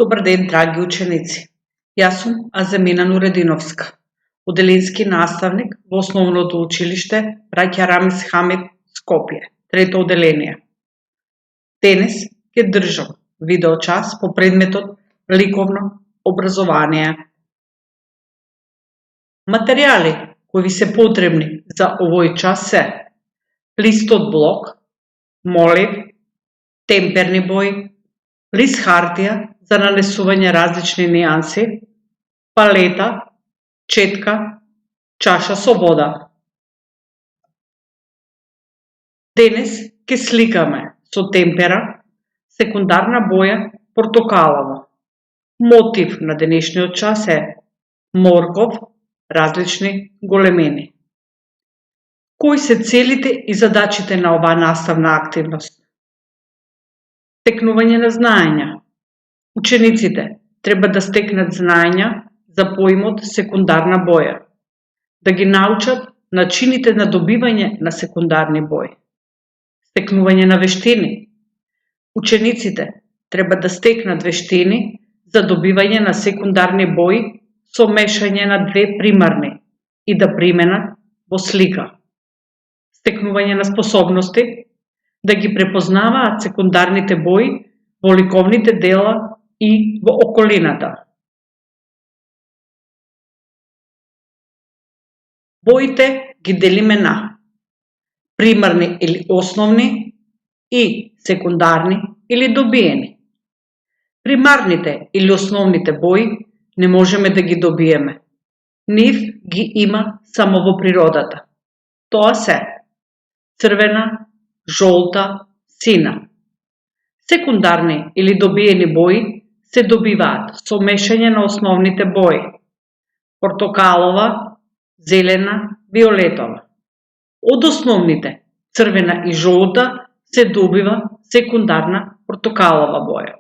Добар ден, драги ученици. Јас сум Аземина Нурединовска, оделински наставник во Основното училиште Браќа Рамис Хамид, Скопје, трето оделение. Денес ќе држам видеочас по предметот ликовно образование. Материјали кои ви се потребни за овој час се листот блок, молив, темперни бои, лист хартија за нанесување различни нијанси, палета, четка, чаша со вода. Денес ќе сликаме со темпера, секундарна боја портокалово. Мотив на денешниот час е морков, различни големини. Кои се целите и задачите на оваа наставна активност? Стекнување на знаења. Учениците треба да стекнат знаења за поимот секундарна боја, да ги научат начините на добивање на секундарни бои. Стекнување на вештини. Учениците треба да стекнат вештини за добивање на секундарни бои со мешање на две примарни и да применат во слика. Стекнување на способности, да ги препознаваат секундарните бои во ликовните дела и во околината. Боите ги делиме на примарни или основни и секундарни или добиени. Примарните или основните бои не можеме да ги добиеме. Нив ги има само во природата. Тоа се црвена, жолта, сина. Секундарни или добиени бои се добиваат со мешање на основните бои: портокалова, зелена, виолетова. Од основните, црвена и жолта, се добива секундарна портокалова боја.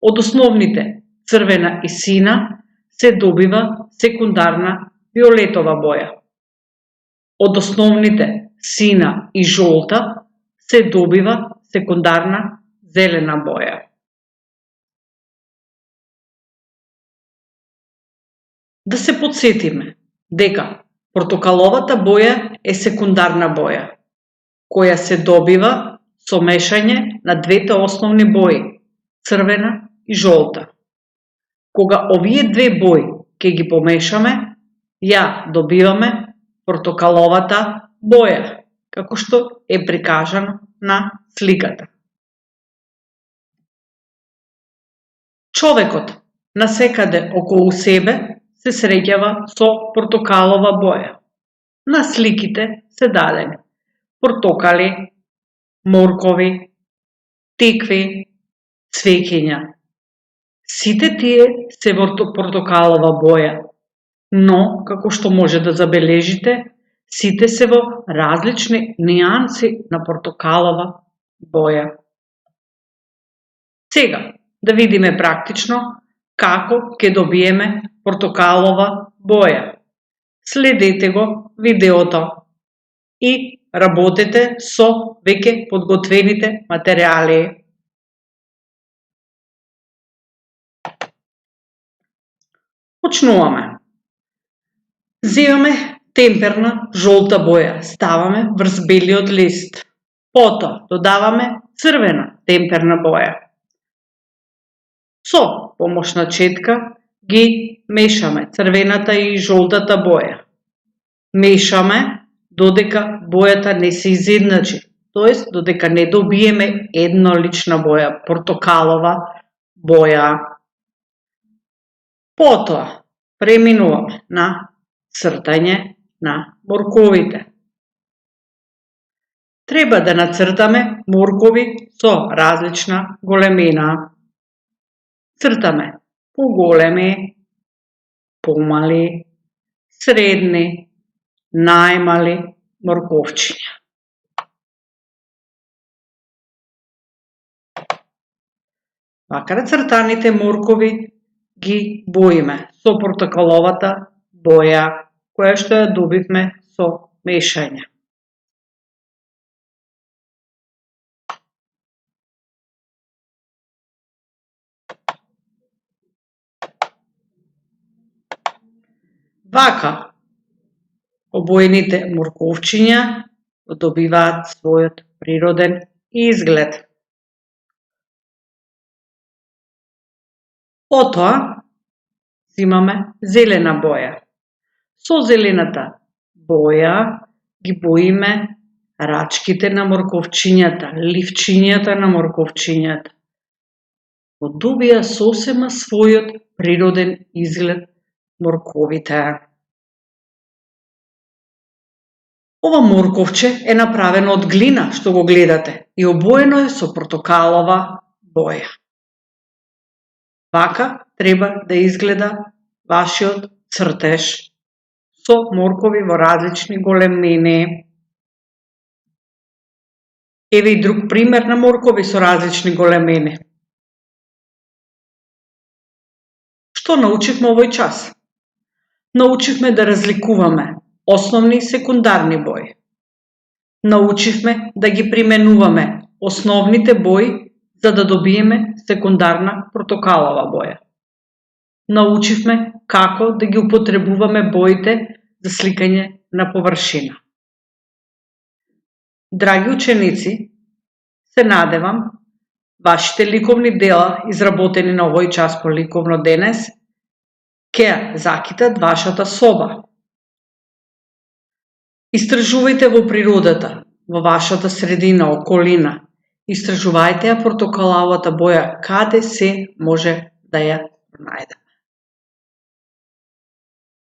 Од основните, црвена и сина, се добива секундарна виолетова боја. Од основните, сина и жолта, се добива секундарна зелена боја. Да се потсетиме дека портокаловата боја е секундарна боја, која се добива со мешање на двете основни бои, црвена и жолта. Кога овие две бои ќе ги помешаме, ја добиваме портокаловата боја, како што е прикажано на сликата. Човекот насекаде околу себе се среќава со портокалова боја. На сликите се дадени портокали, моркови, тикви, цвеќиња. Сите тие се во портокалова боја, но, како што може да забележите, сите се во различни нијанси на портокалова боја. Сега, да видиме практично како ќе добиеме портокалова боја. Следете го видеото и работете со веќе подготвените материјали. Почнуваме. Земаме темперна жолта боја, ставаме врз белиот лист. Потоа додаваме црвена темперна боја. Со помошна четка ги мешаме црвената и жолтата боја. Мешаме додека бојата не се изедначи, тоест додека не добиеме еднолична боја, портокалова боја. Потоа преминуваме на цртање на морковите. Треба да нацртаме моркови со различна големина. Цртаме поголеми, помали, средни, најмали морковчиња. Вака нацртаните моркови ги боиме со портокаловата боја, која што ја добивме со мешање. Вака, обоените морковчиња добиваат својот природен изглед. Потоа имаме зелена боја. Со зелената боја ги боиме рачките на морковчињата, ливчињата на морковчињата. Добија сосема својот природен изглед морковите. Ова морковче е направено од глина, што го гледате, и обоено е со портокалова боја. Вака треба да изгледа вашиот цртеж со моркови во различни големини. Еве и друг пример на моркови со различни големини. Што научивме овој час? Научивме да разликуваме основни и секундарни бои. Научивме да ги применуваме основните бои за да добиеме секундарна портокалова боја. Научивме како да ги употребуваме боите за сликање на површина. Драги ученици, се надевам вашите ликовни дела изработени на овој час по ликовно денес ќе закитат вашата соба. Истражувајте во природата, во вашата средина, околина. Истражувајте ја портокаловата боја каде се може да ја најдете.